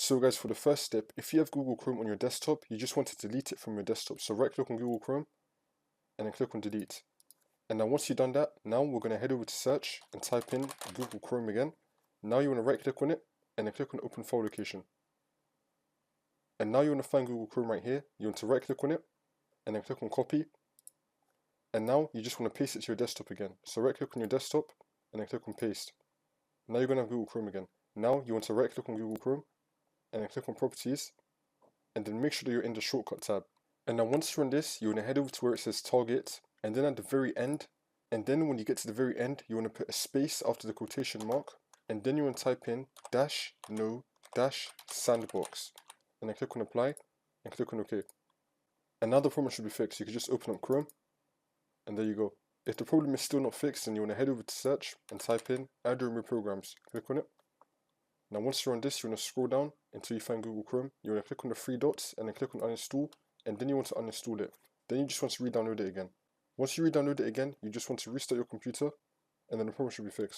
So guys, for the first step, if you have Google Chrome on your desktop, you just want to delete it from your desktop. So right click on Google Chrome and then click on delete. And now once you've done that, now we're going to head over to search and type in Google Chrome again. Now you want to right click on it and then click on open file location. And now you want to find Google Chrome right here. You want to right click on it and then click on copy. And now you just want to paste it to your desktop again. So right click on your desktop and then click on paste. Now you're going to have Google Chrome again. Now you want to right click on Google Chrome and then click on properties and then make sure that you're in the shortcut tab. And now once you're on this, you want to head over to where it says target and then at the very end, and then when you get to the very end, you want to put a space after the quotation mark and then you want to type in -no-sandbox and then click on apply and click on OK. And now the problem should be fixed. You can just open up Chrome and there you go. If the problem is still not fixed, then you want to head over to search and type in add or remove programs. Click on it. Now once you're on this, you want to scroll down until you find Google Chrome. You want to click on the three dots and then click on uninstall, and then you want to uninstall it. Then you just want to re-download it again. Once you re-download it again, you just want to restart your computer and then the problem should be fixed.